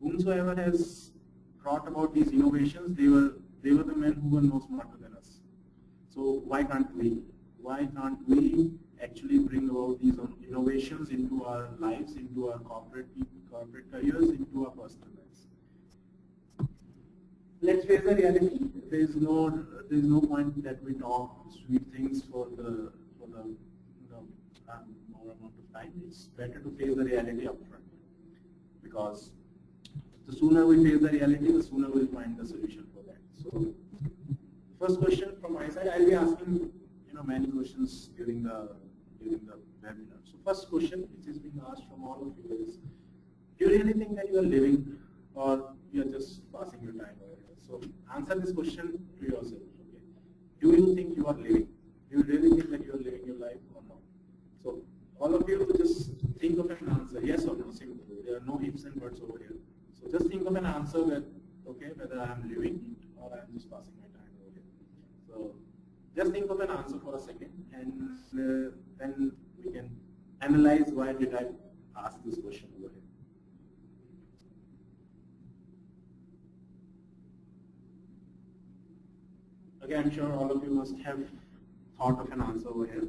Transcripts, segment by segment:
whomsoever has brought about these innovations, they were the men who were no smarter than us. So why can't we? Why can't we actually bring about these innovations into our lives, into our corporate careers, into our personal lives? Let's face the reality. There is no point that we talk sweet things for the more amount of time. It's better to face the reality upfront, because the sooner we face the reality, the sooner we'll find the solution for that. So, first question from my side, I'll be asking many questions during the webinar. So, first question which is being asked from all of you is: do you really think that you are living, or you are just passing your time over here? So, answer this question to yourself. Okay? Do you think you are living? Do you really think that you are living your life or not? So, all of you just think of an answer, yes or no. Simple. There are no ifs and buts over here. So, just think of an answer whether I am living or I am just passing my time over here. So, just think of an answer for a second, and then we can analyze why did I ask this question over here. Okay, I'm sure all of you must have thought of an answer over here.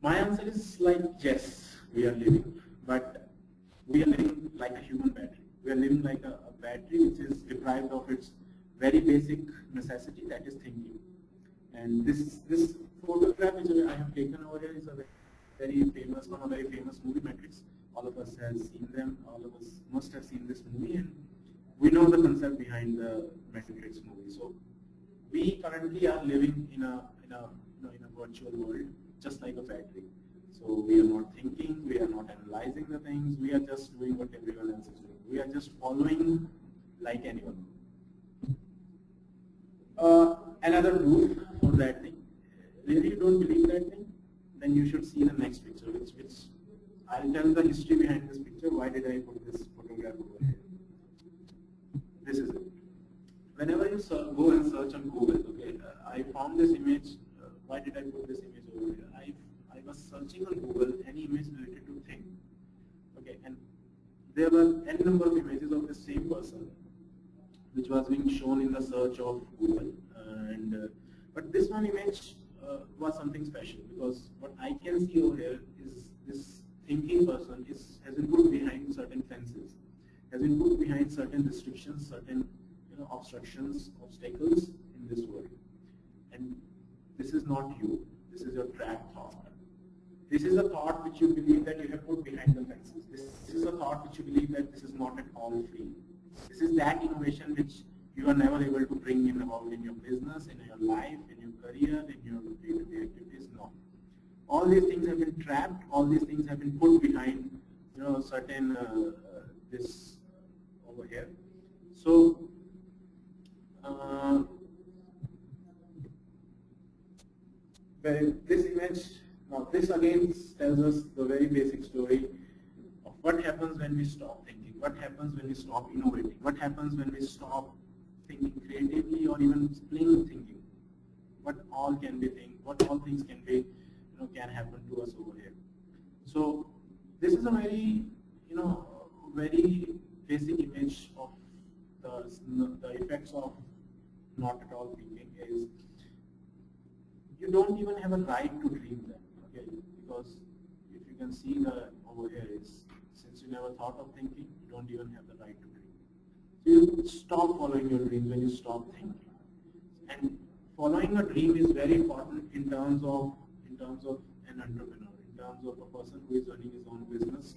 My answer is like, yes, we are living, but we are living like a human battery. We are living like a battery which is deprived of its very basic necessity, that is thinking. And this photograph which I have taken over here is a very famous movie, Matrix. All of us have seen them. All of us must have seen this movie, and we know the concept behind the Matrix movie. So we currently are living in a virtual world, just like a battery. So we are not thinking, we are not analyzing the things, we are just doing what everyone else is doing. We are just following like anyone. Another proof for that thing. Really you don't believe that thing? Then you should see the next picture, which I'll tell the history behind this picture. Why did I put this photograph over here? This is it. Whenever you go and search on Google, okay, I found this image. Why did I put this image over here? I was searching on Google any image related to thing. Okay, and there were n number of images of the same person, which was being shown in the search of Google. But this one image was something special, because what I can see over here is this thinking person has been put behind certain fences, has been put behind certain restrictions, certain obstructions, obstacles in this world. And this is not you. This is your trapped thought. This is a thought which you believe that you have put behind the fences. This is a thought which you believe that this is not at all free. This is that innovation which you are never able to bring in about in your business, in your life, in your career, in your day-to-day activities. No. All these things have been trapped. All these things have been put behind, certain this over here. So. This image, now this again tells us the very basic story of what happens when we stop thinking, what happens when we stop innovating, what happens when we stop thinking creatively or even plain thinking. What all can be think, what all things can be, can happen to us over here. So this is a very, very basic image of the effects of not at all thinking is. You don't even have a right to dream them, okay? Because if you can see over here is, since you never thought of thinking, you don't even have the right to dream. So you stop following your dreams when you stop thinking. And following a dream is very important in terms of an entrepreneur, in terms of a person who is running his own business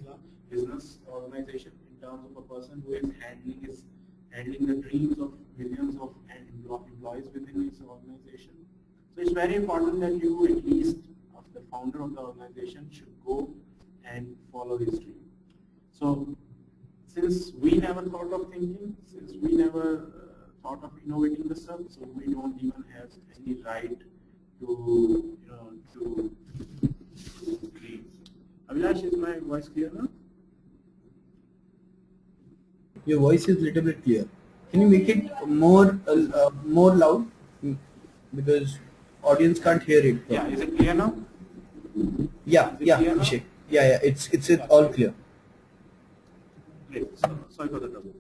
organization, in terms of a person who is handling the dreams of millions of employees within his organization. So it's very important that you, at least the founder of the organization, should go and follow his dream. So since we never thought of thinking, since we never thought of innovating the stuff, so we don't even have any right to dream. Abhilash, is my voice clear now? Your voice is a little bit clear. Can you make it more loud? Because audience can't hear it. Yeah, is it clear now? Yeah, Abhishek. Yeah, it's all clear. Great. So, sorry for the trouble.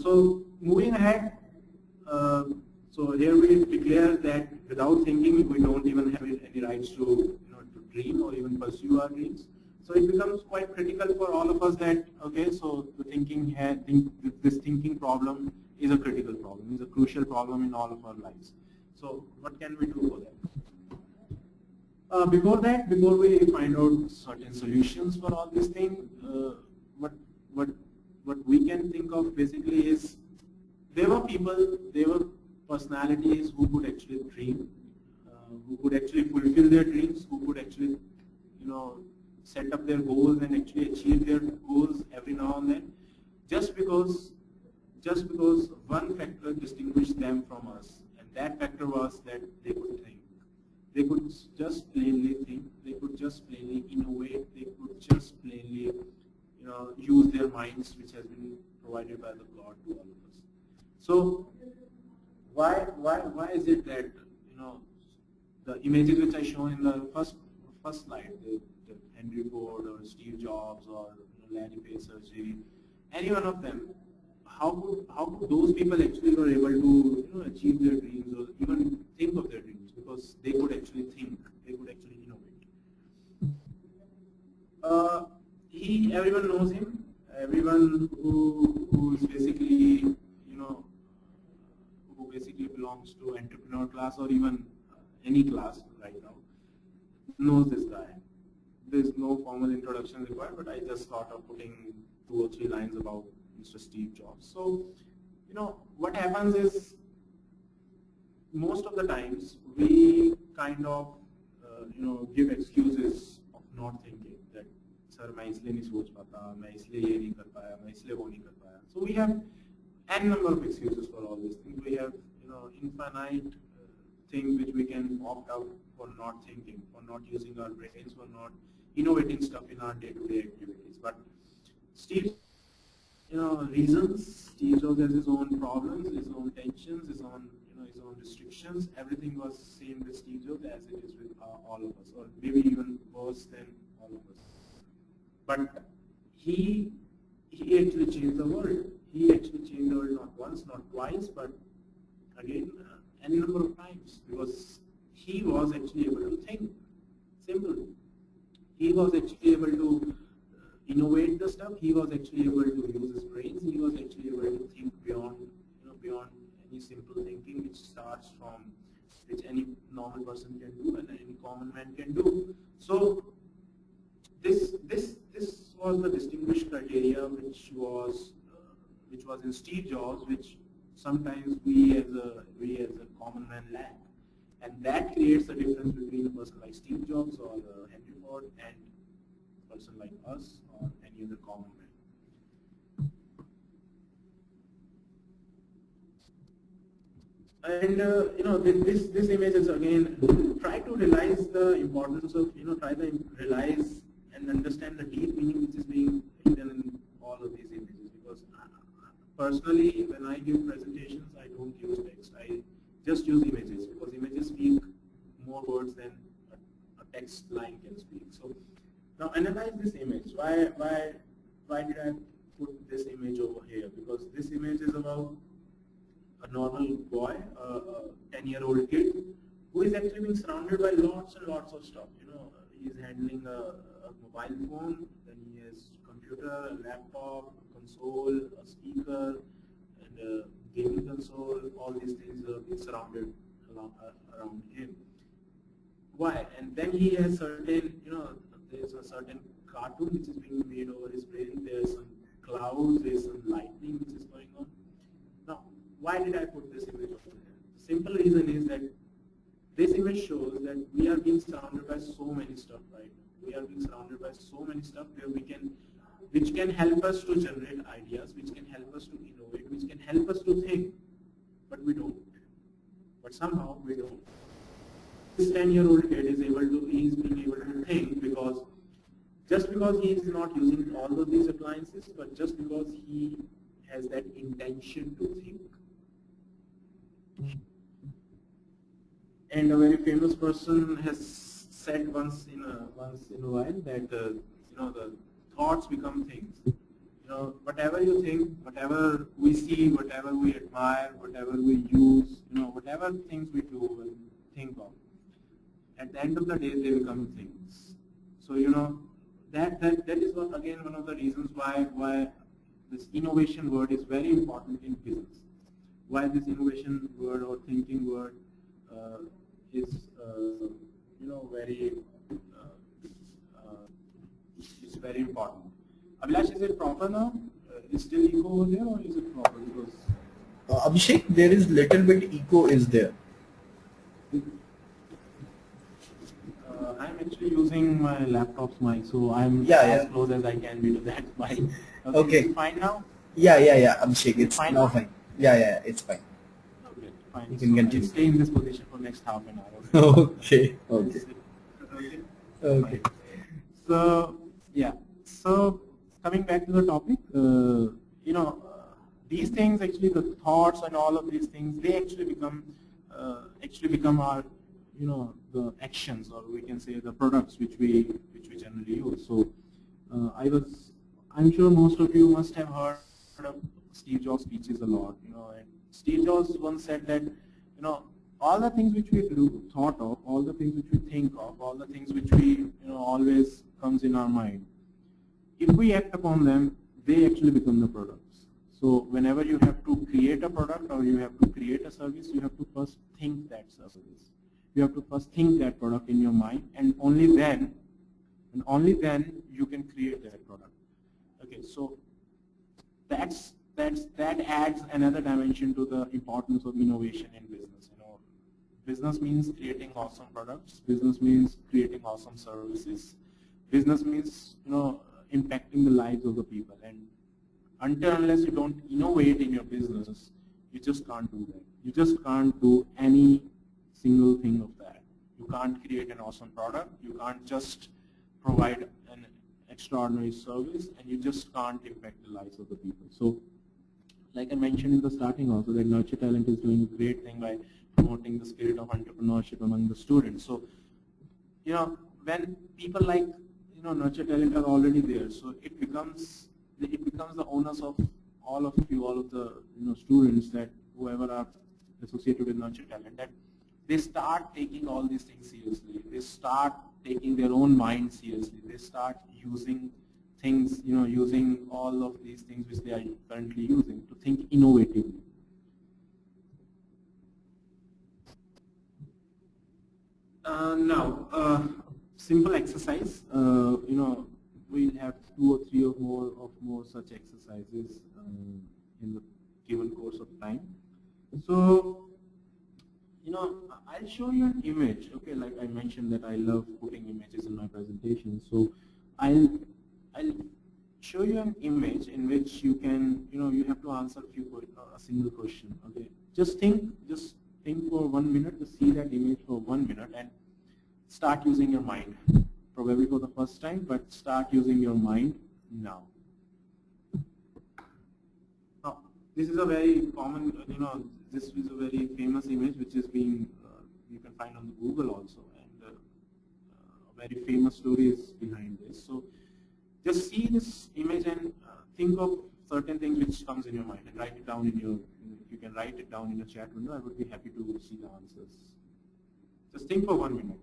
So moving ahead, so here we declare that without thinking, we don't even have any rights to to dream or even pursue our dreams. So it becomes quite critical for all of us that okay, so the this thinking problem is a critical problem, is a crucial problem in all of our lives. So what can we do for that? Before we find out certain solutions for all these things, what we can think of basically is there were personalities who could actually dream, who could actually fulfill their dreams, who could actually set up their goals and actually achieve their goals every now and then, just because one factor distinguished them from us, and that factor was that they could think. They could just plainly think, they could just plainly innovate, they could just plainly use their minds, which has been provided by the God to all of us. So why is it that the images which I shown in the first slide, the Henry Ford or Steve Jobs or Larry Page, any one of them, how could those people actually were able to achieve their dreams or even think of their dreams, because they could actually think, they could actually innovate. Everyone knows him. Everyone who is basically who basically belongs to entrepreneur class or even any class right now knows this guy. There's no formal introduction required, but I just thought of putting 2 or 3 lines about Mr. Steve Jobs. So, what happens is most of the times we kind of, give excuses of not thinking that, sir, मैं इसलिए नहीं सोच पाता, मैं इसलिए ये नहीं कर पाया, मैं इसलिए वो नहीं कर पाया. So we have n number of excuses for all these things. We have, infinite things which we can opt out for not thinking, for not using our brains, for not innovating stuff in our day-to-day activities. But Steve, reasons. Steve Jobs has his own problems, his own tensions, his own restrictions. Everything was same with Steve Jobs as it is with all of us, or maybe even worse than all of us. But he actually changed the world. He actually changed the world not once, not twice, but again any number of times, because he was actually able to think. Simple. He was actually able to innovate the stuff. He was actually able to use his brains. He was actually able to think beyond any simple thinking which any normal person can do and any common man can do. So this was the distinguished criteria which was in Steve Jobs, which sometimes we as a common man lack, and that creates a difference between a person like Steve Jobs or Henry Ford and a person like us or any other common man. And this image is again, try to realize the importance of realize and understand the deep meaning which is being hidden in all of these images. Because personally, when I give presentations, I don't use text. I just use images, because images speak more words than a text line can speak. So now analyze this image. Why did I put this image over here? Because this image is about a normal boy, a 10-year-old kid, who is actually being surrounded by lots and lots of stuff. He's handling a mobile phone, then he has computer, a laptop, a console, a speaker, and a gaming console. All these things are being surrounded around him. Why? And then he has certain, there's a certain cartoon which is being made over his brain. There's some clouds, there's some lightning which is going on. Now, why did I put this image over there? The simple reason is that this image shows that we are being surrounded by so many stuff right now. We are being surrounded by so many stuff which can help us to generate ideas, which can help us to innovate, which can help us to think, but we don't. But somehow we don't. This 10-year-old kid is being able to think because he is not using all of these appliances, but just because he has that intention to think. And a very famous person has said once in a while that the thoughts become things. whatever you think, whatever we see, whatever we admire, whatever we use, whatever things we do and think of, at the end of the day, they become things. So that is again one of the reasons why this innovation word is very important in business. Why this innovation word or thinking word is very it's very important. Abhilash, is it proper now? Is still echo over there, or is it proper? Because Abhishek, there is little bit echo is there. I'm actually using my laptop's mic, so I'm as close as I can be to that mic. Okay. Is it fine now? Yeah, Abhishek, it's fine now fine. Yeah, it's fine. Okay, fine. You can continue. I'll stay in this position for next half an hour. Okay. So yeah. So coming back to the topic, these things actually, the thoughts and all of these things, they actually become our, the actions, or we can say the products which we generally use. So I'm sure most of you must have heard of Steve Jobs' speeches a lot. And Steve Jobs once said that, all the things which we thought of, all the things which we think of, all the things which we, always comes in our mind, if we act upon them, they actually become the products. So whenever you have to create a product or you have to create a service, you have to first think that service. You have to first think that product in your mind, and only then you can create that product. Okay, so that adds another dimension to the importance of innovation in business. Business means creating awesome products. Business means creating awesome services. Business means impacting the lives of the people. And unless you don't innovate in your business, you just can't do that. You just can't do any single thing of that. You can't create an awesome product. You can't just provide an extraordinary service, and you just can't impact the lives of the people. So, like I mentioned in the starting also, that Nurture Talent is doing a great thing by promoting the spirit of entrepreneurship among the students. So, when people like Nurture Talent are already there, so it becomes the onus of all of you, all of the students, that whoever are associated with Nurture Talent, that they start taking all these things seriously. They start taking their own mind seriously. They start using things, using all of these things which they are currently using to think innovatively. Now, simple exercise. We'll have 2 or 3 or more such exercises in the given course of time. So, I'll show you an image. Okay, like I mentioned that I love putting images in my presentation. So, I'll show you an image in which you can, you have to answer a single question. Okay, just think for 1 minute, to see that image for 1 minute, and start using your mind. Probably for the first time, but start using your mind now. Now, this is a very common, this is a very famous image which is being, you can find on Google also, and a very famous story is behind this. So, just see this image and think of certain things which comes in your mind, and write it down in your, if you can write it down in your chat window, I would be happy to see the answers. Just think for 1 minute.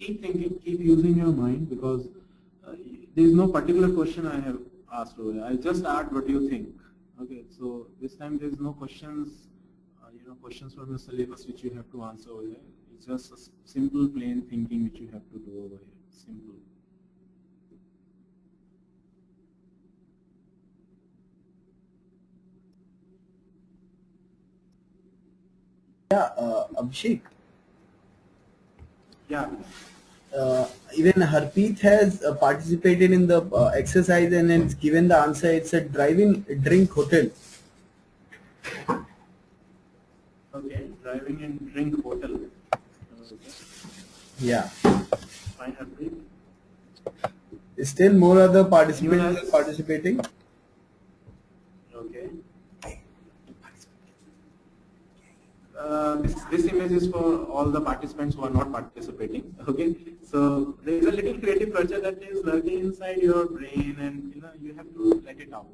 Keep thinking, keep using your mind, because there is no particular question I have asked over. I just asked what do you think. Okay, so this time there is no questions, questions from the syllabus which you have to answer over here. It's just a simple, plain thinking which you have to do over here. Simple. Yeah, Abhishek, Yeah. Even Harpreet has participated in the exercise and it's given the answer. It's a drive-in drink hotel. Okay. Driving and drink hotel. Okay. Yeah. Fine, Harpreet. Still more other Anyone participants else? are participating. Okay. This image is for all the participants who are not participating. Okay, so there is a little creative culture that is lurking inside your brain, and you have to let it out.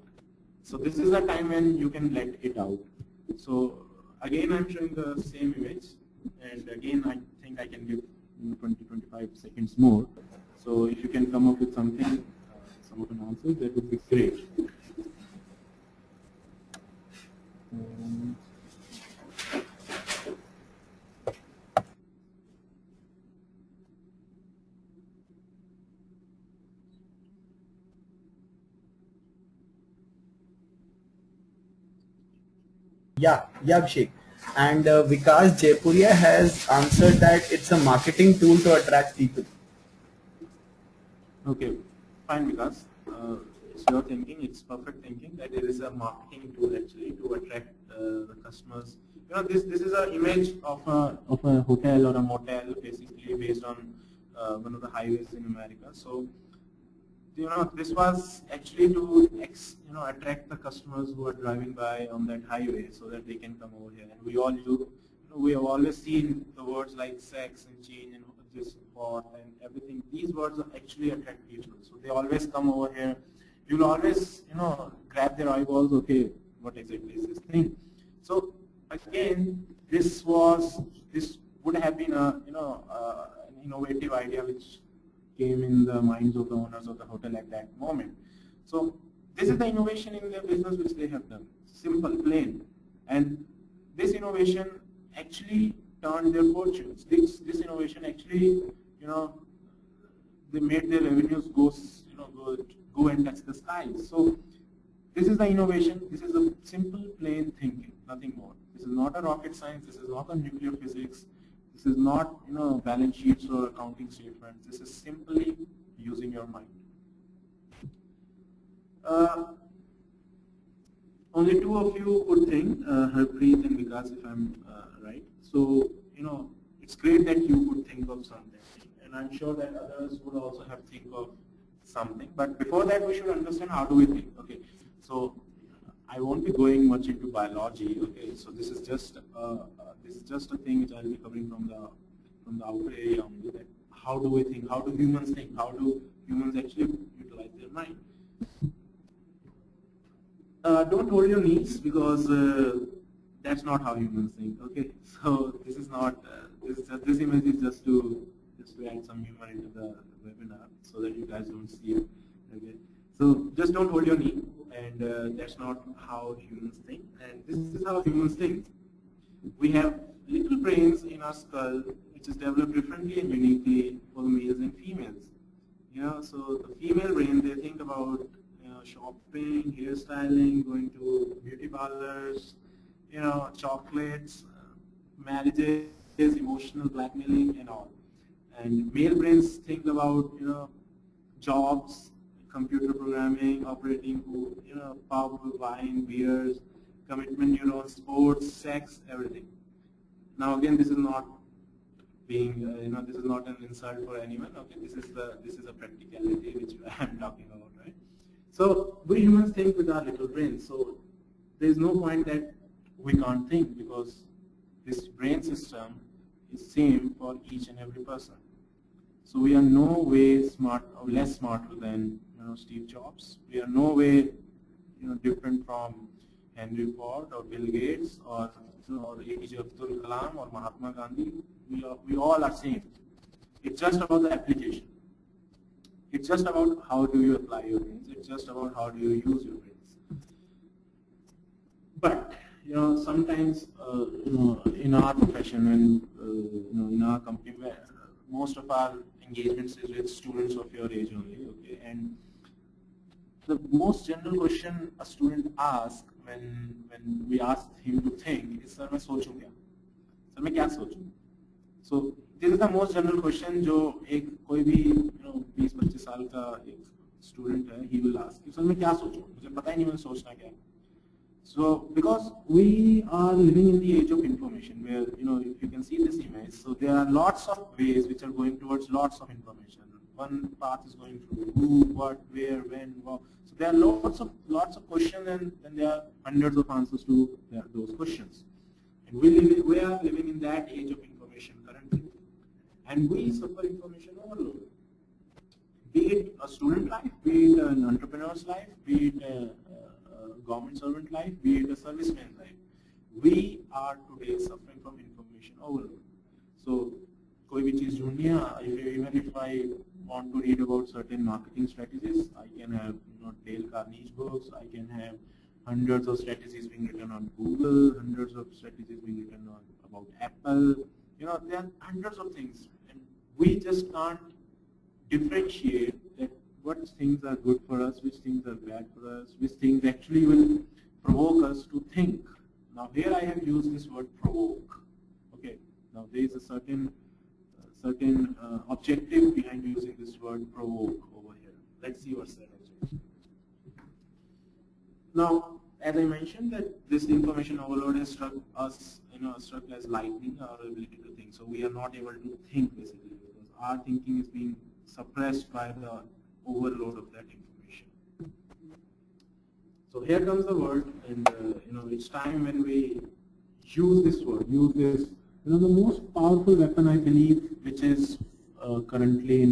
So this is the time when you can let it out. So again, I'm showing the same image, and again, I think I can give 20-25 seconds more. So if you can come up with something, some of an answer, that would be great. Yeah, Abhishek. And Vikas Jaipuria has answered that it's a marketing tool to attract people. Okay, fine, because it's your thinking, it's perfect thinking that it is a marketing tool actually to attract the customers. This is an image of a hotel or a motel basically based on one of the highways in America. So this was actually to attract the customers who are driving by on that highway so that they can come over here. And we all we have always seen the words like sex and change and this what and everything. These words actually attract people. So they always come over here. You'll always grab their eyeballs. Okay, what exactly is this thing? So again, this would have been an innovative idea which came in the minds of the owners of the hotel at that moment. So this is the innovation in their business which they have done. Simple, plain. And this innovation actually turned their fortunes. This innovation actually, they made their revenues go and touch the sky. So this is the innovation. This is a simple, plain thinking, nothing more. This is not a rocket science. This is not a nuclear physics. This is not balance sheets or accounting statements. This is simply using your mind. Only two of you would think, Harpreet and Vikas, if I'm right. So it's great that you would think of something, and I'm sure that others would also have think of something. But before that, we should understand how do we think. Okay, so I won't be going much into biology. Okay, so this is just a thing which I'll be covering from the outer area only. That how do we think? How do humans think? How do humans actually utilize their mind? Don't hold your knees because that's not how humans think. Okay, so this is not. This image is just to add some humor into the webinar so that you guys don't see it. Okay, so just don't hold your knee. And that's not how humans think. And this is how humans think. We have little brains in our skull which is developed differently and uniquely for males and females. So the female brain, they think about shopping, hairstyling, going to beauty parlors, chocolates, marriages, emotional blackmailing, and all. And male brains think about jobs, computer programming, operating, pub, wine, beers, commitment neurons, sports, sex, everything. Now again, this is not being, this is not an insult for anyone. Okay, this is a practicality which I am talking about, right? So we humans think with our little brains. So there is no point that we can't think because this brain system is same for each and every person. So we are no way smart or less smarter than Steve Jobs. We are no way different from Henry Ford or Bill Gates or APJ Abdul Kalam or Mahatma Gandhi. We all are same. It's just about the application. It's just about how do you apply your brains. It's just about how do you use your brains. But sometimes in our profession and in our company, most of our engagements is with students of your age only. Okay, and the most general question a student asks when we ask him to think is, "Sir, मैं सोचूं क्या? Sir, मैं क्या सोचूं?" So this is the most general question जो एक कोई भी 20-25 साल का एक स्टूडेंट है, he will ask, सर मैं क्या सोचूं, मुझे पता ही नहीं मैं सोचना क्या है. So because we are living in the age of information, where if you can see this image, so there are lots of ways which are going towards lots of information. One path is going through who, what, where, when, what. So there are lots of questions, and then there are hundreds of answers to those questions. And we are living in that age of information currently, and we suffer information overload. Be it a student life, be it an entrepreneur's life, be it a government servant life, be it a serviceman's life. We are today suffering from information overload. So, कोई भी चीज ढूंढनी है, even if I want to read about certain marketing strategies, I can have Dale Carnegie's books, I can have hundreds of strategies being written on Google, hundreds of strategies being written on about Apple. There are hundreds of things, and we just can't differentiate that what things are good for us, which things are bad for us, which things actually will provoke us to think. Now here I have used this word provoke. Okay. Now there is a certain objective behind using this word provoke over here. Let's see what's that objective. Now, as I mentioned, that this information overload has struck us, struck as lightning our ability to think. So we are not able to think basically, because our thinking is being suppressed by the overload of that information. So here comes the word, and it's time when we use this word, the most powerful weapon, I believe, which is currently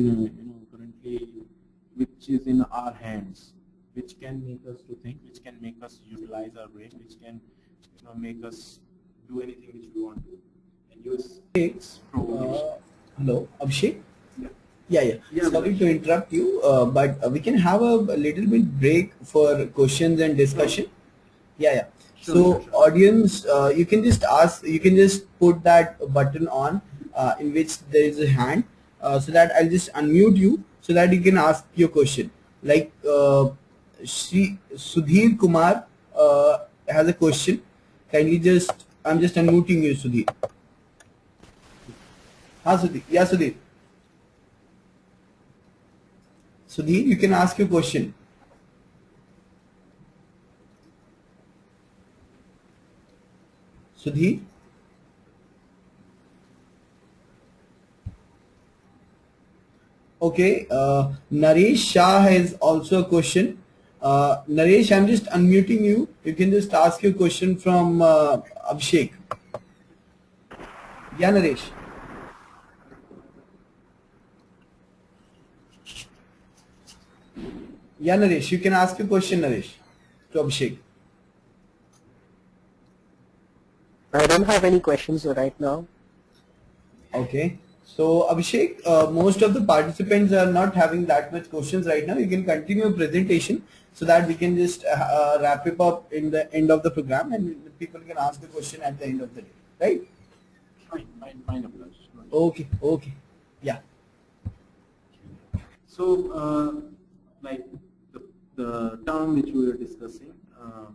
which is in our hands, which can make us to think, which can make us utilize our brain, which can make us do anything which we want to, and use provocation. Hello, Abhishek. Yeah, Sorry to interrupt you, but we can have a little bit break for questions and discussion. Yeah. Sure. Audience, you can just ask, you can just put that button on in which there is a hand, so that I'll just unmute you so that you can ask your question. Like Sudhir Kumar has a question. Kindly I'm just unmuting you, Sudhir. Sudhir. Yeah, Sudhir. Sudhir, you can ask your question. Sudhir? Okay, Naresh Shah has also a question. Naresh, I'm just unmuting you. You can just ask your question from Abhishek. Yeah, Naresh. Yeah, Naresh, you can ask a question, Naresh, to Abhishek. I don't have any questions right now. Okay. So, Abhishek, most of the participants are not having that much questions right now. You can continue your presentation so that we can just wrap it up in the end of the program, and people can ask the question at the end of the day, right? Fine, Abhilash. Okay. Yeah. So, like the term which we were discussing a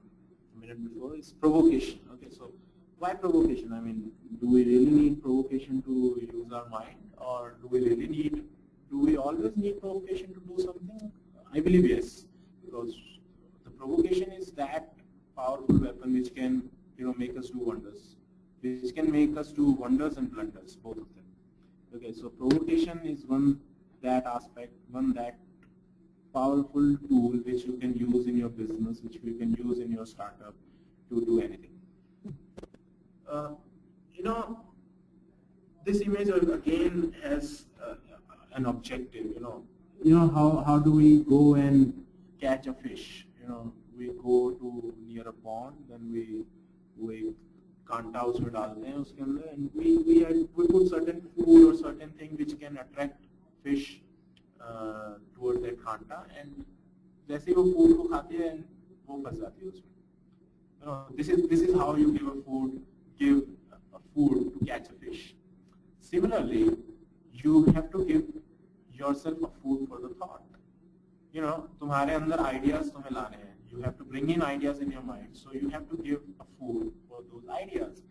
minute before is provocation. Okay, so why provocation? I mean, do we really need provocation to use our mind, or do we always need provocation to do something? I believe yes, because the provocation is that powerful weapon which can make us do wonders, which can make us do wonders and blunders, both of them. Okay, so provocation is that powerful tool which you can use in your business, which you can use in your startup to do anything. This image again has an objective. How do we go and catch a fish? We go to near a pond, then we कांटा उसमें डालते हैं उसके अंदर, and we put certain food or certain thing which can attract fish towards that कांटा, and जैसे वो food को खाती है वो फंस जाती है उसमें. This is how you give a food to catch a fish. Similarly, you have to give yourself a food for the thought. तुम्हारे अंदर ideas तुम्हें लाने हैं. You have to bring in ideas in your mind, so you have to give a food for those ideas,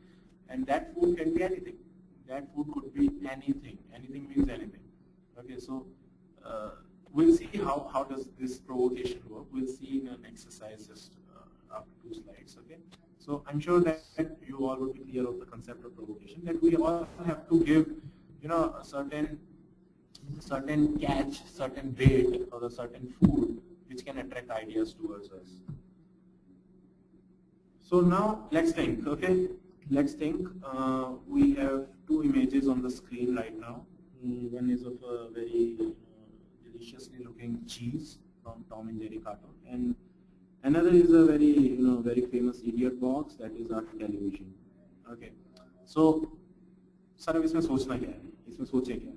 and that food can be anything. That food could be anything. Anything means anything. Okay, so we'll see how does this provocation work. We'll see in an exercise just after 2 slides. Okay, so I'm sure that you all will be clear of the concept of provocation. That we all have to give, a certain catch, certain bait, or a certain food which can attract ideas towards us. So now let's think. Okay, let's think. We have 2 images on the screen right now. One is of a very deliciously looking cheese from Tom and Jerry cartoon, and another is a very very famous idiot box, that is our television. Okay, so sir अब इसमें सोचना क्या है, इसमें सोचे क्या,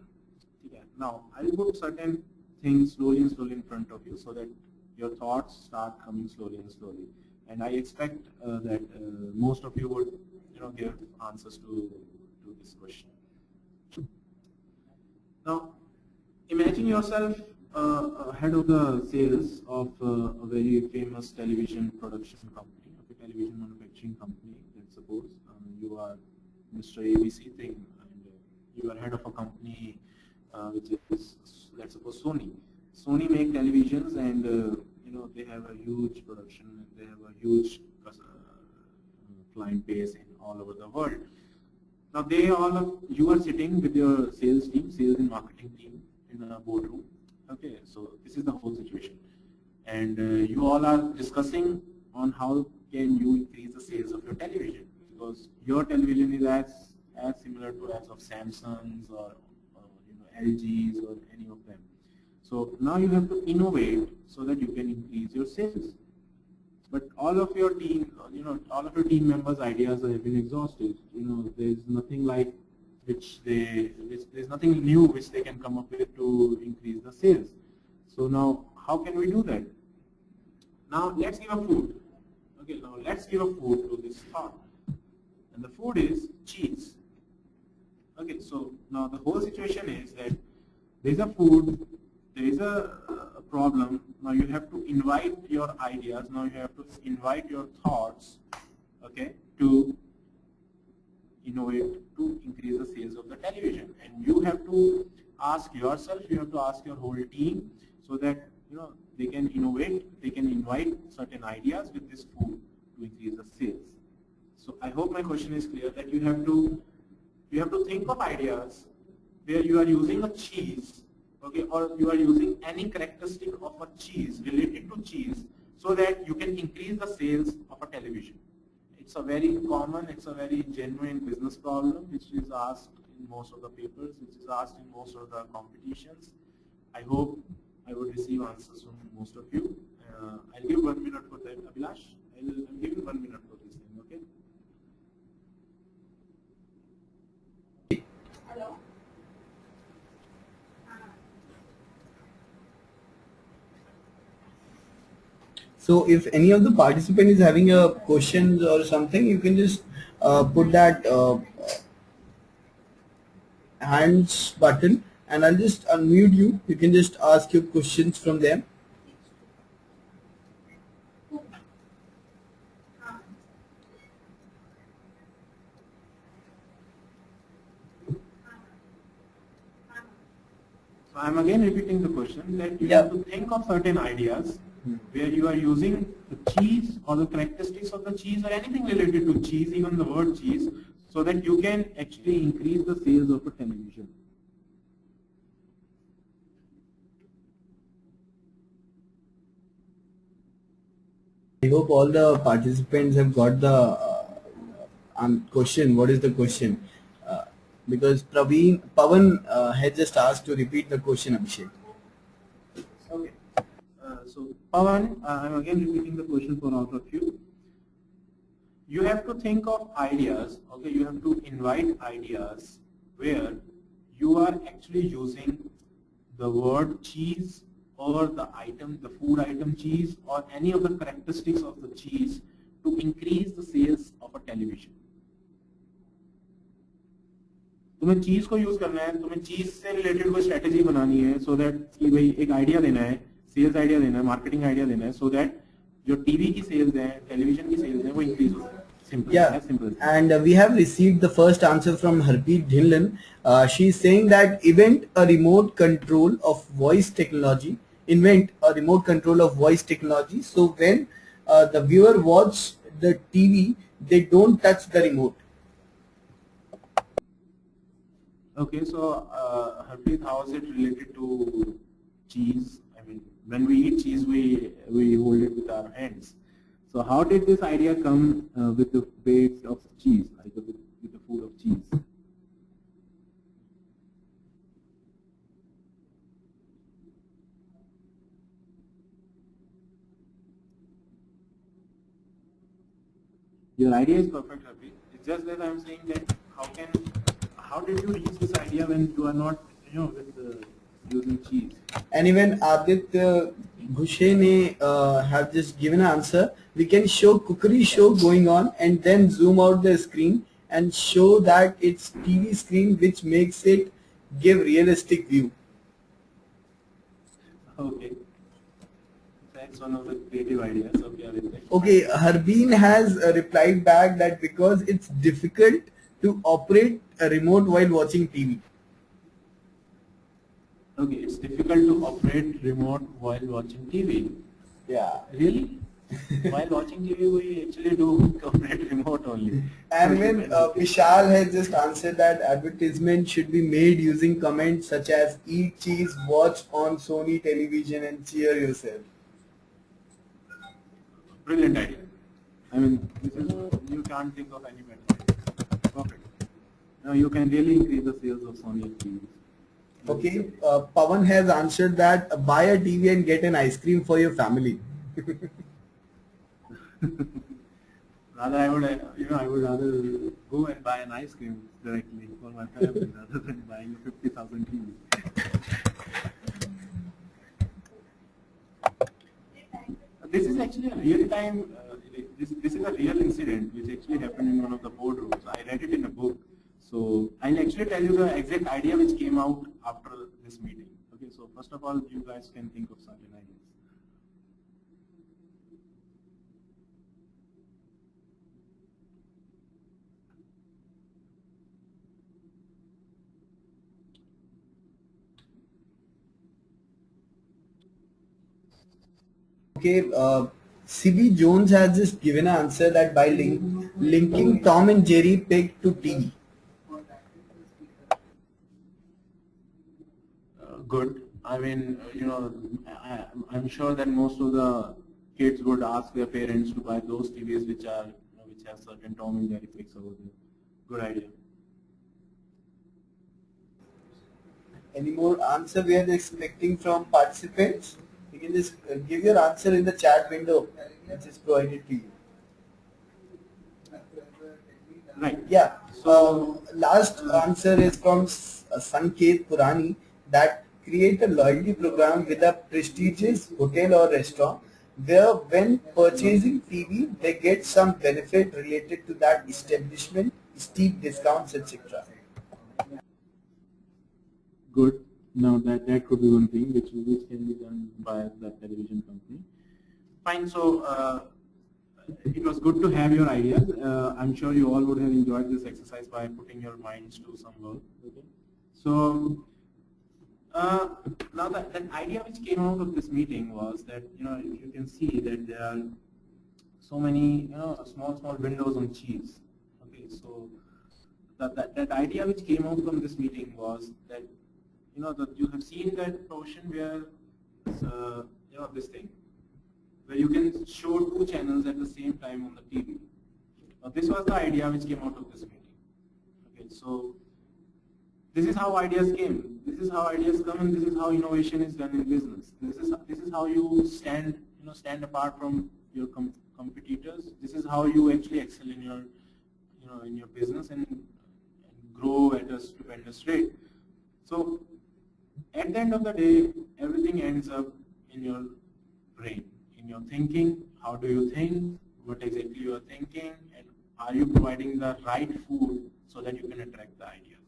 ठीक है? Now I'll put certain things slowly in front of you so that your thoughts start coming slowly, and I expect that most of you would give answers to this question. Now, imagine yourself head of the sales of a very famous television production company, a television manufacturing company. Let's suppose you are Mr. ABC thing, and you are head of a company which is, let's suppose, Sony. Sony make televisions, and they have a huge production, and they have a huge client base in all over the world. Now you are sitting with your sales team, sales and marketing team in a boardroom. Okay, so this is the whole situation, and you all are discussing on how can you increase the sales of your television, because your television is as similar to as of Samsung's or LG's or any of them. So now you have to innovate so that you can increase your sales. But all of your team, all of your team members' ideas have been exhausted. There's nothing like there's nothing new which they can come up with to increase the sales. So now, how can we do that? Now let's give a food. Okay, now let's give a food to this thought, and the food is cheese. Okay, so now the whole situation is that there's a food, there is a problem. Now you have to invite your ideas. Now you have to invite your thoughts, okay, to innovate, to increase the sales of the television. And you have to ask yourself, you have to ask your whole team, so that they can innovate, they can invite certain ideas with this food to increase the sales. So I hope my question is clear, that you have to think of ideas where you are using a cheese, okay, or you are using any characteristic of a cheese related to cheese, so that you can increase the sales of a television. It's a very common, it's a very genuine business problem which is asked in most of the papers, which is asked in most of the competitions. I hope I would receive answers from most of you. I'll give 1 minute for that, Abhilash. I'll give you 1 minute for this thing, okay? Hello. So if any of the participant is having a questions or something, you can just put that hands button, and I'll just unmute you. You can just ask your questions from them. So I'm again repeating the question, that you have to think of certain ideas where you are using the cheese or the characteristics of the cheese or anything related to cheese, even the word cheese, so that you can actually increase the sales of a television. I hope all the participants have got the question. What is the question? Because Pawan had just asked to repeat the question, Abhishek. Okay. So Pawan, I'm again repeating the question for all of you. You have to think of ideas, okay, you have to invite ideas where you are actually using the word cheese or the food item cheese, or any of the characteristics of the cheese to increase the sales of a television. तुम्हें चीज को use करना है, तुम्हें चीज से related कोई strategy बनानी है, सो दैट कि भाई एक आइडिया देना है, सेल्स आइडिया देना है, मार्केटिंग आइडिया देना है, सो दैट जो टीवी की सेल्स हैं, टेलीविजन की सेल्स हैं, वो इंक्रीज हो जाए. Simple. Yeah, As simple as that. and we have received the first answer from Harpreet Dhinlan. She's saying that invent a remote control of voice technology. Invent a remote control of voice technology. So when the viewer watch the TV, they don't touch the remote. Okay, so Harpreet, how is it related to cheese? I mean, when we eat cheese, we hold it with our hands. So how did this idea come with the base of cheese, like with the food of cheese? Your idea is perfect, Harpreet. It's just that I'm saying that how did you reach this idea when you are not, with using cheese? And even Aditya Ghushene have just given an answer. We can show cookery show going on and then zoom out the screen and show that it's TV screen, which makes it give realistic view. Okay, that's one of the creative ideas. Okay, Aditya. Okay, Harbeen has replied back that because it's difficult to operate a remote while watching TV. Okay, it's difficult to operate remote while watching TV. Yeah. Really? While watching TV, we actually do operate remote only. And when Vishal has just answered that advertisement should be made using comments such as eat cheese, watch on Sony television and cheer yourself. Brilliant idea. I mean, you can't think of any better idea. Perfect. Now you can really increase the sales of Sony TVs. Okay, Pawan has answered that buy a TV and get an ice cream for your family. Rather, I would rather go and buy an ice cream directly for my family rather than buying a 50,000 TV. This is actually a real time. This is a real incident which actually happened in one of the boardrooms. I read it in a book. So I'll actually tell you the exact idea which came out after this meeting. Okay, so first of all, you guys can think of certain ideas. Okay, CB Jones has just given an answer that by linking Tom and Jerry pig to TV. Good. I mean, I'm sure that most of the kids would ask their parents to buy those TVs which are, which have certain Tom and Jerry pics over there. Good idea. Any more answer we are expecting from participants? You can just give your answer in the chat window, which is provided to you. Right. Yeah. So Last answer is from Sanket Purani that create a loyalty program with a prestigious hotel or restaurant where when purchasing TV they get some benefit related to that establishment, steep discounts, etc. good. Now that could be one thing which can be done by the television company. Fine. So it was good to have your ideas. I'm sure you all would have enjoyed this exercise by putting your minds to some work. Okay. So now that idea which came out of this meeting was that you can see that there are so many small windows on cheese. Okay. So that idea which came out from this meeting was that that you have seen that portion where this thing where you can show two channels at the same time on the TV. Now this was the idea which came out of this meeting. Okay, so this is how ideas came. This is how ideas come, and this is how innovation is done in business. This is how you stand apart from your competitors. This is how you actually excel in your in your business and grow at a stupendous rate. So at the end of the day, everything ends up in your brain, in your thinking. How do you think? What exactly you are thinking? And are you providing the right food so that you can attract the ideas?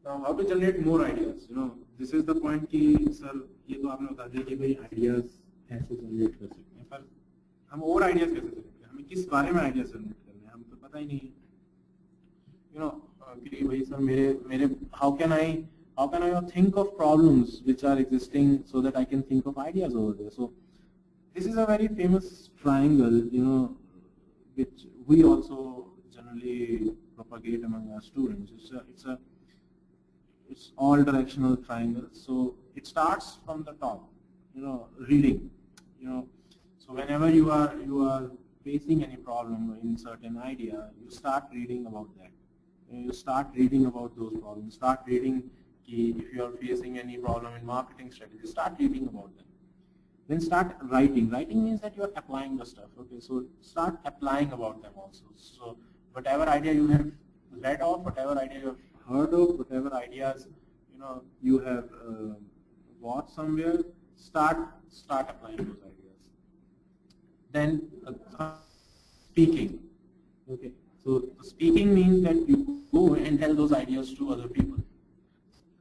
Now, how to generate more ideas? This is the point कि sir ये तो आपने बता दिया कि भाई ideas ऐसे generate कर सकते हैं, पर हम और ideas कैसे सकते हैं? हमें किस बारे में आइडिया जनरेट करना है, हमें तो पता ही नहीं है, you know, कि भाई सर मेरे how can I think of problems which are existing so that I can think of ideas over there. So this is a very famous triangle, you know, which we also generally propagate among our students. It's all directional triangle. So it starts from the top, you know, reading, you know. So whenever you are facing any problem in certain idea, you start reading about that. You start reading about those problems. Start reading if you are facing any problem in marketing strategy, start reading about them. Then start writing. Writing means that you are applying the stuff. Okay, so start applying about them also. So whatever idea you have read of, whatever idea you have heard of, whatever ideas you have watched somewhere, start applying those ideas. Then speaking. Okay, so speaking means that you go and tell those ideas to other people.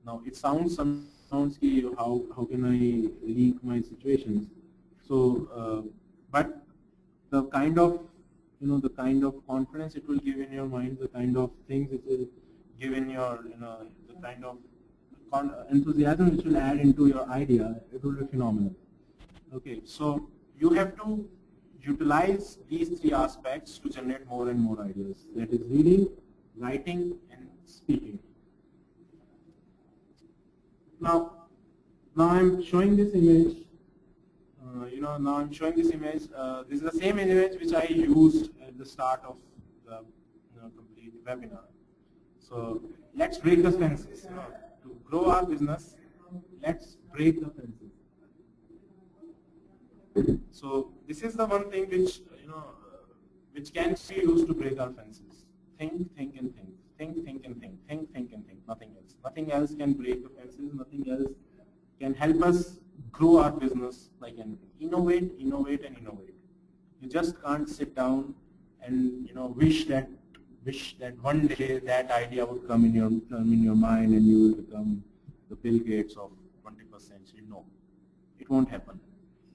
Now it sounds how can I leak my situations? So, but the kind of the kind of confidence it will give in your mind, the kind of things it will give in your the kind of enthusiasm which will add into your idea, it will be phenomenal. Okay, so you have to utilize these three aspects to generate more and more ideas. That is reading, writing, and speaking. Now I'm showing this image. Now I'm showing this image. This is the same image which I used at the start of the complete webinar. So let's break the fences. To grow our business, let's break the fences. So this is the one thing which which can be used to break our fences. Think, think, and think. Think, think, and think. Think, think, and think. Nothing else. Nothing else can break the fences. Nothing else can help us grow our business like anything. Innovate, innovate, and innovate. You just can't sit down and wish that one day that idea would come in your mind and you will become the Bill Gates of 21st century. No, it won't happen.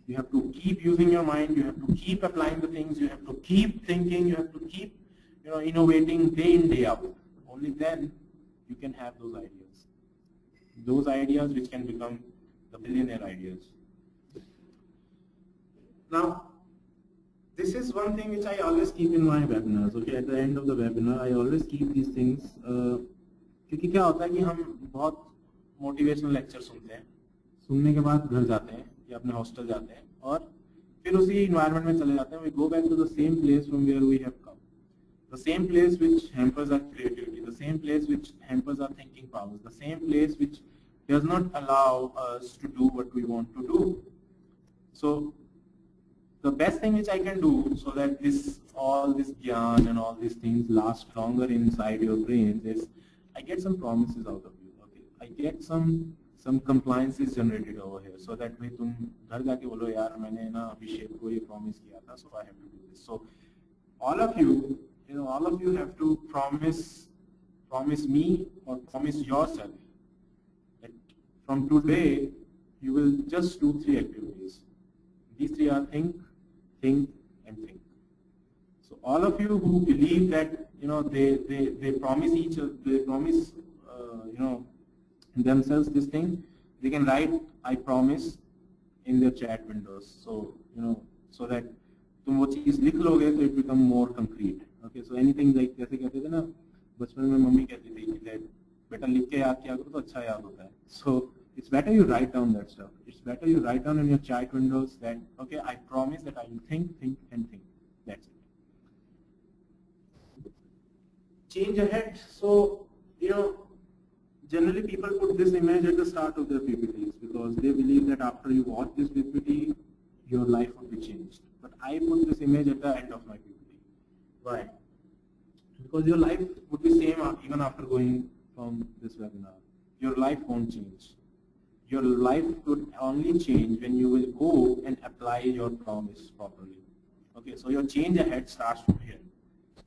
You have to keep using your mind. You have to keep applying the things. You have to keep thinking. You have to keep innovating day in, day out. Only then you can have those ideas. Those ideas which can become the billionaire ideas. Now, this is one thing which I always keep in my webinars. Okay, at the end of the webinar, I always keep these things. क्योंकि क्या होता है कि हम बहुत motivational lecture सुनते हैं, सुनने के बाद घर जाते हैं या अपने hostel जाते हैं और फिर उसी environment में चले जाते हैं. We go back to the same place from where we have come. The same place which hampers our creativity, the same place which hampers our thinking powers, the same place which does not allow us to do what we want to do. So the best thing which I can do so that all this gyan and all these things last longer inside your brains is I get some promises out of you. Okay, I get some compliances generated over here so that भाई तुम घर जाके बोलो यार मैंने ना अभिषेक को ये promise किया था, so I have to do this. So all of you have to promise me or promise yourself that from today you will just do 3 activities. These 3 are think, and think. So all of you who believe that they promise themselves this thing, they can write I promise in their chat windows. So so that तुम वो चीज लिख लोगे तो it become more concrete. Okay, so anything like जैसे कहते थे ना बचपन में मम्मी कहती थी कि बेटा लिख के याद किया करो तो अच्छा याद होता है. So it's better you write down that stuff. It's better you write down in your chat windows that okay, I promise that I will think, and think. That's it. Change ahead. So generally people put this image at the start of their PPTs because they believe that after you watch this PPT, your life would be changed. But I put this image at the end of my PPT. Why? Because your life would be same even after going from this webinar. Your life won't change. Your life would only change when you will go and apply your promise properly. Okay, so your change ahead starts from here.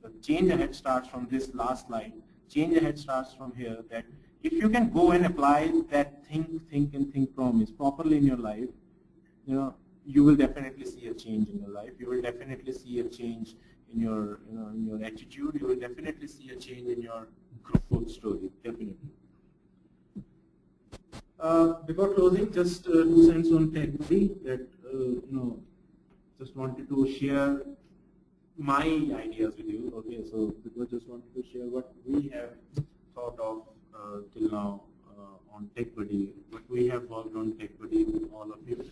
The change ahead starts from this last slide. Change ahead starts from here, that if you can go and apply that think, and think promise properly in your life, you will definitely see a change in your life. You will definitely see a change in your, in your attitude. You will definitely see a change in your growth story, definitely. Before closing, just 2 cents on TechBuddy that, just wanted to share my ideas with you. Okay, so because just wanted to share what we have thought of till now on TechBuddy, what we have worked on TechBuddy with all of you.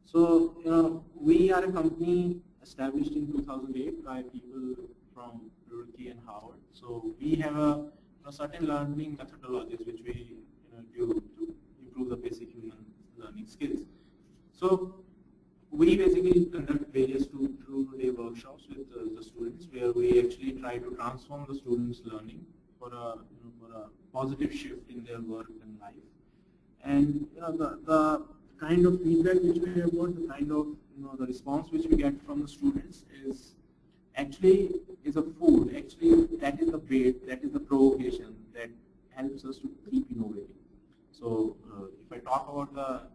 So, we are a company established in 2008 by people from Roorkee and Harvard. So we have a certain learning methodologies which we do to improve the basic human learning skills. So we basically conduct various two-day workshops with the students, where we actually try to transform the students' learning for a positive shift in their work and life. And the kind of feedback which we have got, the kind of the response which we get from the students is actually a food. Actually, that is the bait, that is the provocation that helps us to keep innovating. So if I talk about the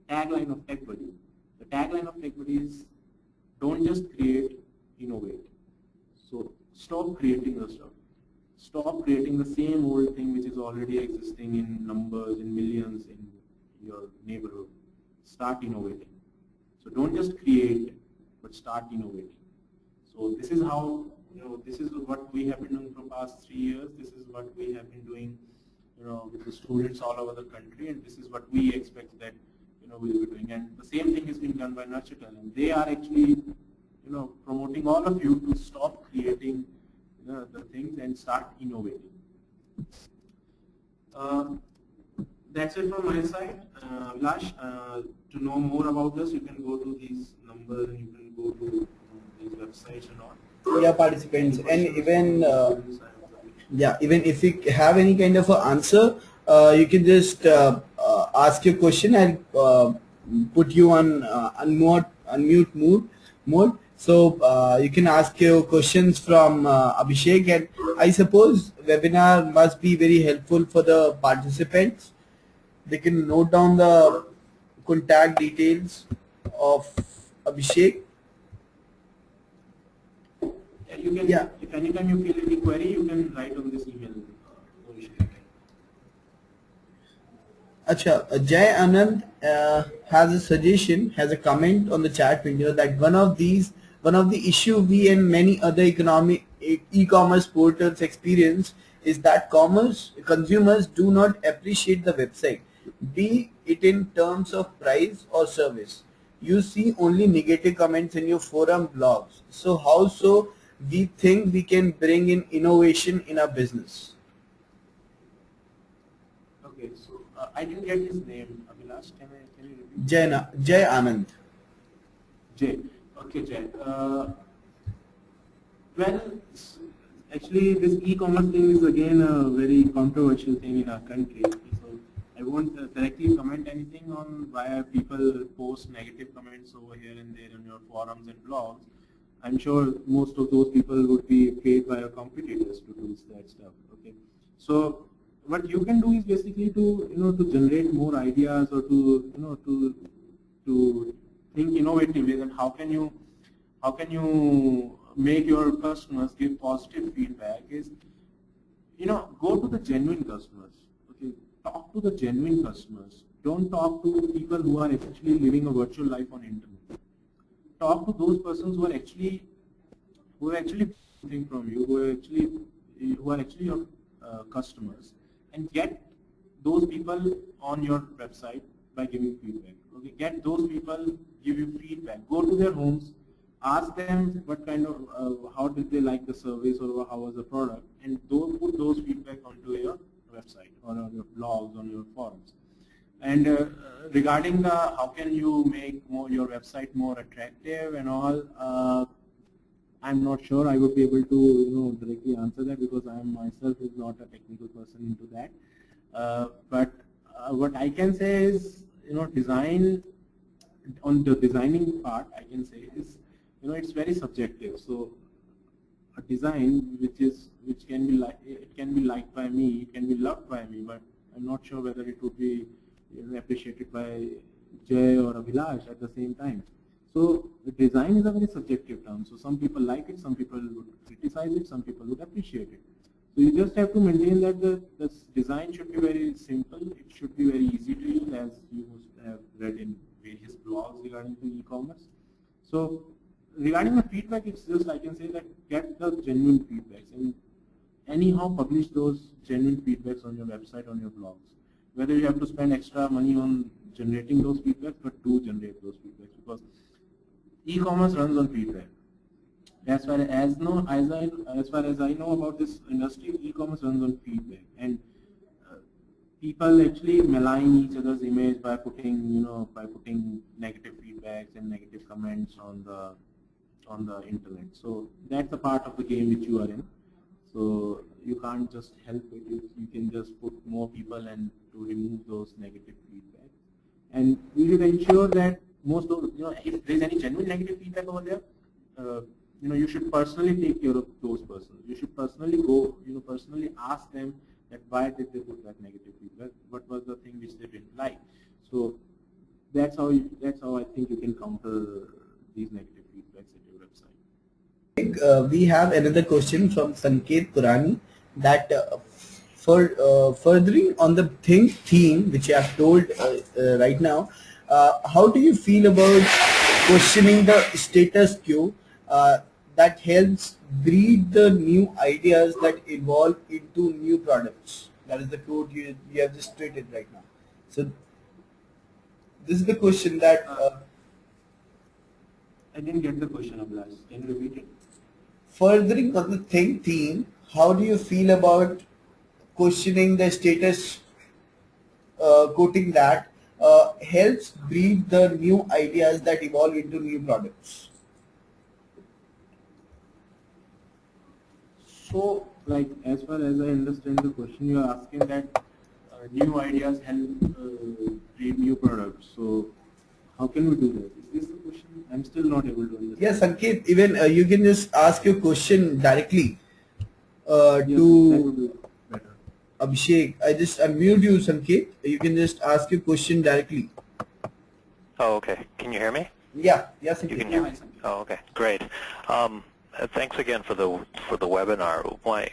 tagline of TechBuddy, the tagline of TechBuddy is don't just create, innovate. So stop creating the stuff. Stop creating the same old thing which is already existing in numbers, in millions in your neighborhood. Start innovating. So don't just create, but start innovating. So this is how, this is what we have been doing for the past 3 years. This is what we have been doing, with the students all over the country, and this is what we expect that, we will be doing. And the same thing is being done by Nurture Talent. They are actually, promoting all of you to stop creating the things and start innovating. That's it from my side. Vilash, to know more about this, you can go to these numbers and you can go to these websites and all. Yeah, participants, and even even if you have any kind of an answer, you can just ask your question and put you on unmute mode. So you can ask your questions from Abhishek, and I suppose webinar must be very helpful for the participants. They can note down the contact details of Abhishek. You can, if anytime you feel any query, you can write on this email. Acha, Jay Anand has a suggestion, has a comment on the chat window that one of the issue we and many other e-commerce portals experience is that consumers do not appreciate the website, be it in terms of price or service. You see only negative comments in your forum blogs. So how so we think we can bring in innovation in our business? Okay, so I didn't get his name, Abhilash. Can you repeat? Jay Anand. Jay. Okay, Jay. Well, actually, this e-commerce thing is again a very controversial thing in our country. So I won't directly comment anything on why people post negative comments over here and there on your forums and blogs. I'm sure most of those people would be paid by your competitors to do that stuff. Okay, so what you can do is basically to to generate more ideas, or to think innovatively that how can you make your customers give positive feedback is go to the genuine customers. Okay, talk to the genuine customers. Don't talk to people who are actually living a virtual life on internet. Talk to those persons who are actually buying from you, who are actually your customers, and get those people on your website by giving feedback. Okay, get those people, give you feedback. Go to their homes, ask them what kind of how did they like the service or how was the product, and put those feedback onto your website or on your blogs, on your forums. And regarding the how can you make your website more attractive and all, I'm not sure I would be able to directly answer that, because I am myself is not a technical person into that. But what I can say is design, on the designing part I can say is it's very subjective. So a design which can be liked by me, it can be loved by me, but I'm not sure whether it would be appreciated by Jay or Abhilash at the same time. So the design is a very subjective term. So some people like it, some people would criticize it, some people would appreciate it. So you just have to maintain that the design should be very simple. It should be very easy to use, as you must have read in various blogs regarding to e-commerce. So regarding the feedback, it's just, I can say that get the genuine feedbacks and anyhow publish those genuine feedbacks on your website, on your blogs. Whether you have to spend extra money on generating those feedbacks, but do generate those feedbacks, because e-commerce runs on feedback. As far as I know about this industry, e-commerce runs on feedback, and people actually malign each other's image by putting negative feedbacks and negative comments on the internet. So that's a part of the game which you are in. So you can't just help it. You can just put more people and to remove those negative feedback. And you should ensure that most of if there is any genuine negative feedback over there, you should personally take care of those persons. You should personally go, personally ask them that why did they put that negative feedback? What was the thing which they didn't like? So that's how I think you can counter these negative feedbacks at your website. We have another question from Sanket Purani that for furthering on the theme which you have told right now, how do you feel about questioning the status quo that helps breed the new ideas that evolve into new products? That is the quote you have just stated right now. So this is the question that I didn't get the question, Abhilash. Can you repeat it? Furthering on the theme, how do you feel about questioning the status, quoting that helps breed the new ideas that evolve into new products? So, like, as far as I understand the question, you are asking that new ideas help create new products. So, how can we do that? Is this the question? I'm still not able to understand. Yes, Sanket, even you can just ask your question directly Yes, to that would be better. Abhishek. I just unmute you, Sanket. You can just ask your question directly. Oh, okay. Can you hear me? Yeah, You can Sanket. hear me. Oh, okay. Great. Thanks again for the webinar.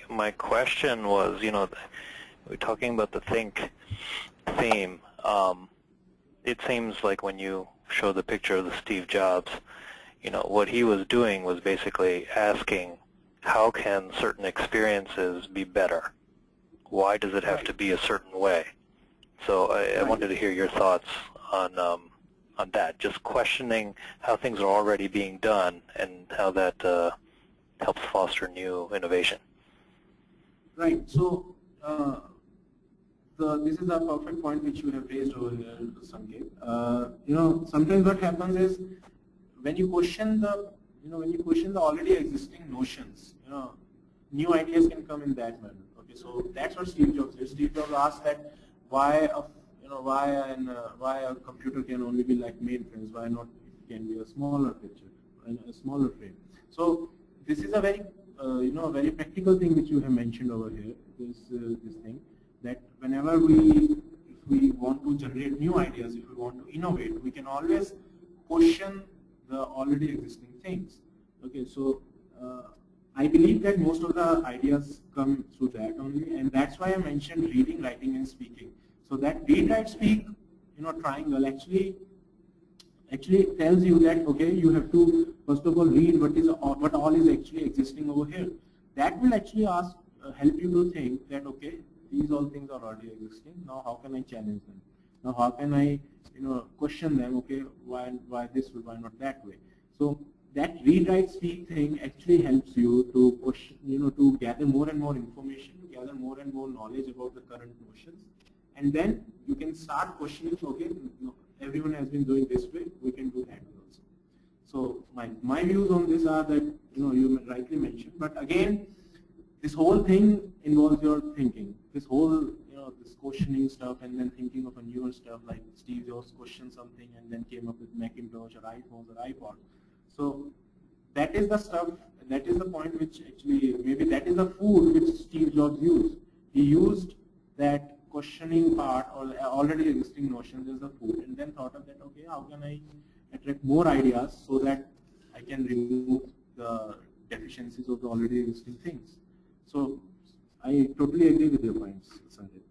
My question was, we're talking about the think theme. It seems like when you show the picture of the Steve Jobs, what he was doing was basically asking, how can certain experiences be better? Why does it have to be a certain way? So I wanted to hear your thoughts on that, just questioning how things are already being done and how that helps foster new innovation. Right. So this is a perfect point which you have raised over here, Sanket. Sometimes what happens is when you question the already existing notions, new ideas can come in that manner. Okay, so that's what Steve Jobs did. Steve Jobs asked that why a computer can only be like mainframes, why not it can be a smaller picture, a smaller frame. So this is a very very practical thing which you have mentioned over here. This thing that whenever if we want to generate new ideas, if we want to innovate, we can always question the already existing things. Okay, so I believe that most of the ideas come through that only, and that's why I mentioned reading, writing, and speaking. So that read, write, speak, triangle actually tells you that okay, you have to first of all read what all is actually existing over here. That will actually help you to think that okay, these all things are already existing. Now how can I challenge them? Now how can I question them? Okay, why this way, why not that way? So that read, write, speak thing actually helps you to push, to gather more and more information, to gather more and more knowledge about the current notions, and then you can start questioning. Okay, everyone has been doing this way, we can do that way also. So my views on this are that you rightly mentioned, but again, this whole thing involves your thinking. This whole this questioning stuff, and then thinking of a newer stuff like Steve Jobs questioned something and then came up with Macintosh or iPhones or iPod. So that is the stuff, that is the point which actually, maybe that is the food which Steve Jobs used. He used that questioning part or already existing notions is the food, and then thought of that, okay, how can I attract more ideas so that I can remove the deficiencies of the already existing things. So I totally agree with your points, Sanjay.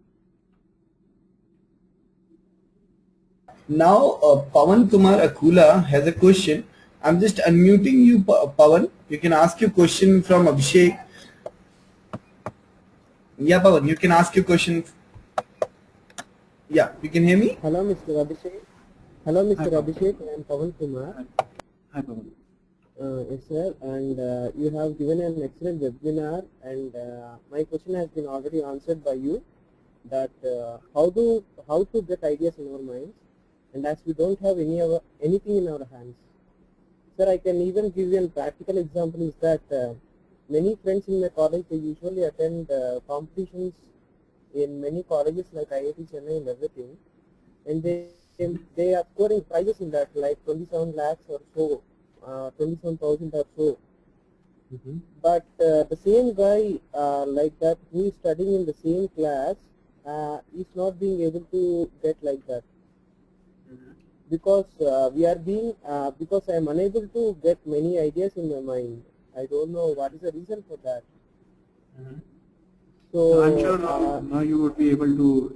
Now, Pawan Kumar Akula has a question. I'm just unmuting you, Pawan. You can ask your question from Abhishek. Yeah, Pawan, you can ask your question. Yeah, you can hear me? Hello, Mr. Abhishek. Hello, Mr. Hi, Pawan. Abhishek. I am Pawan Kumar. Hi, Pawan. Yes, sir. And you have given an excellent webinar, and my question has been already answered by you. That how to get ideas in our minds, and as we don't have anything in our hands. Sir, I can even give you a practical example is that many friends in my college, they usually attend competitions in many colleges like IIT Chennai and everything, and they are scoring prizes in that like 27 lakhs or so, 27,000 or so. But the same guy like that who is studying in the same class is not being able to get like that. Because because I am unable to get many ideas in my mind. I don't know what is the reason for that. So I'm sure now you would be able to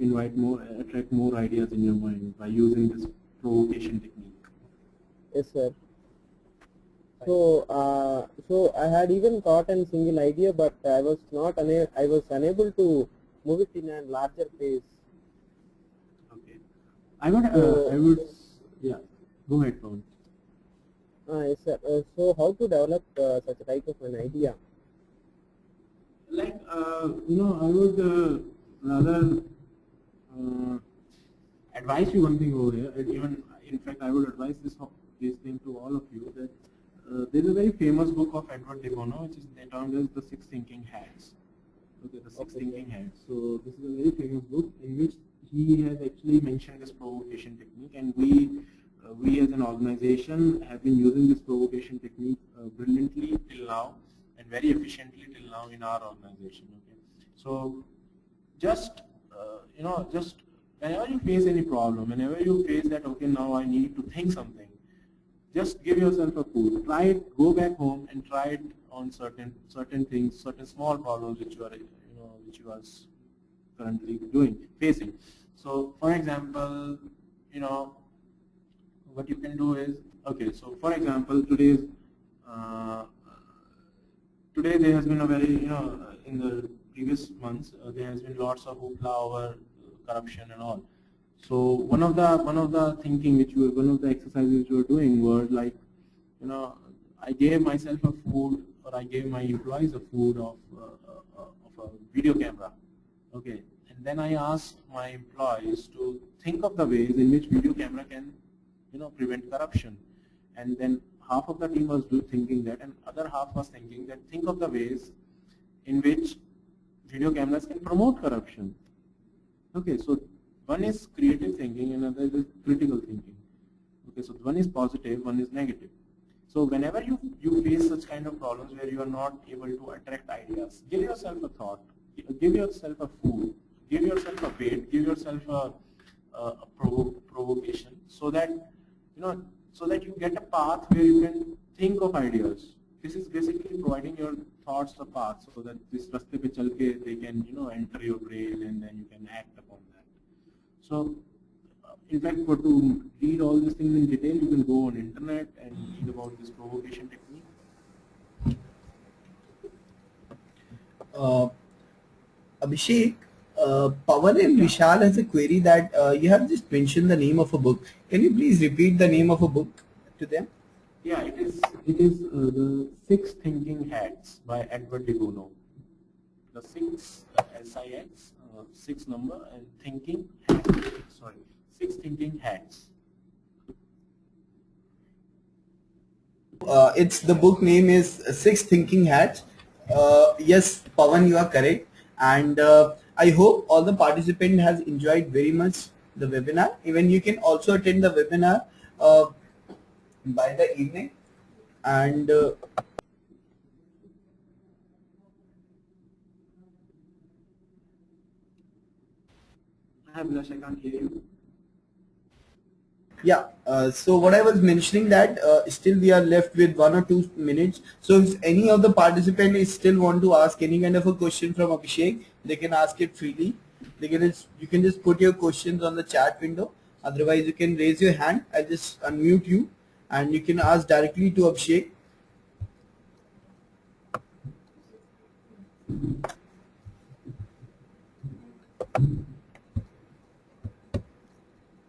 attract more ideas in your mind by using this provocation technique. Yes, sir. So I had even got a single idea, but I was unable to move it in a larger pace. Okay. I would, yeah. Go ahead, Pawan. Yes, sir. So how to develop such a type of an idea? Like, I would rather advise you one thing over here. And even, in fact, I would advise this thing to all of you that there is a very famous book of Edward de Bono, which is termed as The Six Thinking Hats. Okay, The Six Thinking Hats. So this is a very famous book in which he has actually mentioned this provocation technique, and we as an organization have been using this provocation technique brilliantly till now and very efficiently till now in our organization. Okay, so just just whenever you face any problem, whenever you face that, okay, now I need to think something, just give yourself a food. Try it. Go back home and try it on certain things, certain small problems which you are currently facing. So, for example, what you can do is, okay. So, for example, today there has been a very in the previous months there has been lots of hoopla over corruption and all. So one of the thinking one of the exercises you were doing was like, I gave myself a food, or I gave my employees a food of a video camera, okay, and then I asked my employees to think of the ways in which video camera can, prevent corruption, and then half of the team was thinking that, and other half was thinking that think of the ways in which video cameras can promote corruption. Okay, so one is creative thinking, another is critical thinking. Okay, so one is positive, one is negative. So whenever you face such kind of problems where you are not able to attract ideas, give yourself a thought, give yourself a food, give yourself a bait, give yourself a provocation, so that you get a path where you can think of ideas. This is basically providing your thoughts a path, so that this raste pe chal ke they can enter your brain, and then you can act upon that. So, in fact, to read all these things in detail, you can go on internet and read about this provocation technique. Abhishek, Pawan and Vishal has a query that you have just mentioned the name of a book. Can you please repeat the name of a book to them? Yeah, it is The Six Thinking Hats by Edward de Bono. The six, S-I-X, six number, and thinking hats. Sorry, Six Thinking Hats. It's the book name is Six Thinking Hats. Yes, Pawan, you are correct, and I hope all the participants has enjoyed very much the webinar. Even you can also attend the webinar by the evening, and Hi Abhilash, I can't hear you. Yeah, so what I was mentioning that still we are left with 1 or 2 minutes. So if any of the participant is still want to ask any kind of a question from Abhishek, they can ask it freely. You can just put your questions on the chat window. Otherwise, you can raise your hand. I'll just unmute you, and you can ask directly to Abhishek.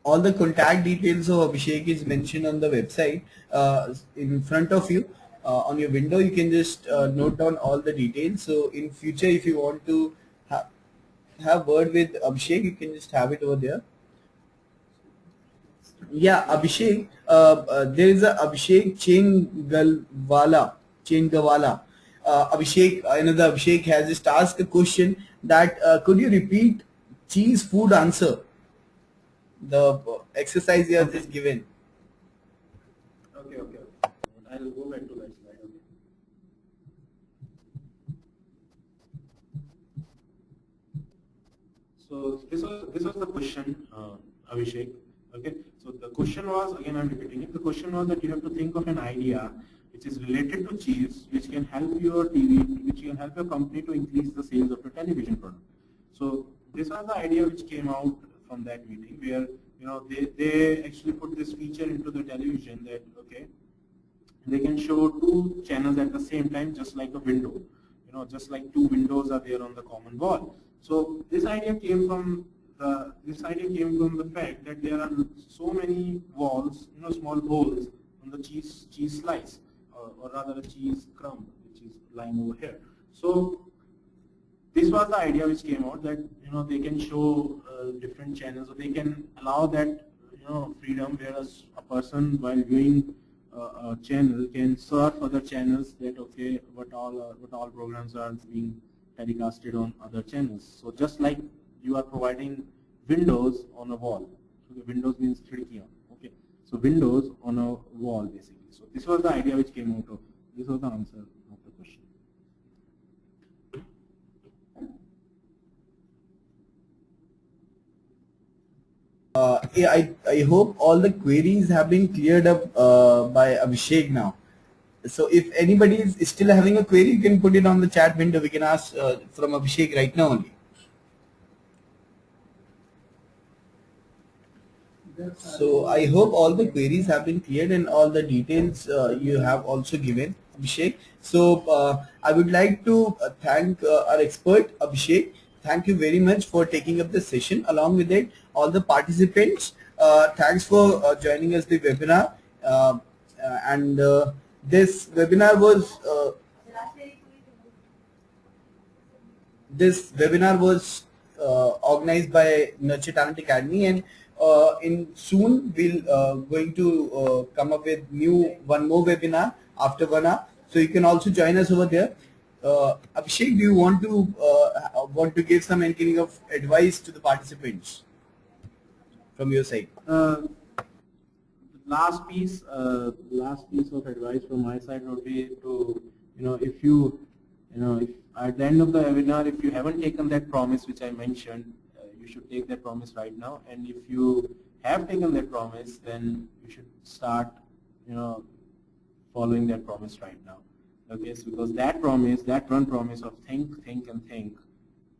All the contact details of Abhishek is mentioned on the website in front of you. On your window, you can just note down all the details. So in future, if you want to have word with Abhishek, you can just have it over there. Yeah, Abhishek, there is a Abhishek Chengalwala. Abhishek, another Abhishek has just asked a question that could you repeat cheese food answer? The exercise you have just given. Okay. I'll go back to that slide. Okay. So this was the question, Abhishek. Okay. So the question was, again I'm repeating it. The question was that you have to think of an idea which is related to cheese, which can help your TV, which can help your company to increase the sales of your television product. So this was the idea which came out from that meeting, where they actually put this feature into the television that they can show 2 channels at the same time, just like a window. Just like 2 windows are there on the common wall. So this idea came from the fact that there are so many walls, small holes on the cheese slice, or rather a cheese crumb, which is lying over here. So this was the idea which came out, that they can show different channels, so they can allow that freedom, whereas a person while viewing a channel can search other channels, that what all programs are being telecasted on other channels. So just like you are providing windows on a wall, so the windows means khidkiyan, okay, so windows on a wall basically. So this was the idea which came out of, this was the answer of the question. I hope all the queries have been cleared up by Abhishek now. So if anybody is still having a query, you can put it on the chat window. We can ask from Abhishek right now only. So I hope all the queries have been cleared and all the details you have also given, Abhishek. So I would like to thank our expert, Abhishek. Thank you very much for taking up the session. Along with it, all the participants, thanks for joining us the webinar. This webinar was organized by Nurture Talent Academy, and in soon we'll going to come up with one more webinar after one hour. So you can also join us over there. Abhishek, do you want to give some kind of advice to the participants from your side? Last piece of advice from my side would be to, if at the end of the webinar, if you haven't taken that promise which I mentioned, you should take that promise right now. And if you have taken that promise, then you should start, following that promise right now. Okay, so because that one promise of think, and think,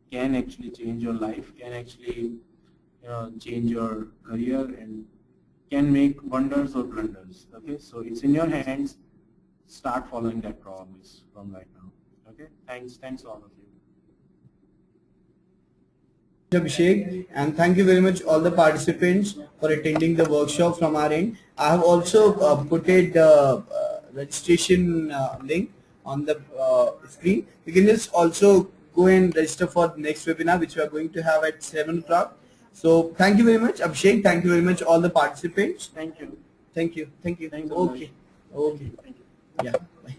can actually change your life, can actually, change your career, and can make wonders or blunders. Okay, so it's in your hands. Start following that promise from right now. Okay, thanks all of you. Abhishek, and thank you very much all the participants for attending the workshop from our end. I have also put the registration link on the screen. You can just also go and register for the next webinar, which we are going to have at 7 o'clock. So thank you very much, Abhishek. Thank you very much all the participants. Thank you. Thank you. Thanks Okay. Thank you. Yeah. Bye.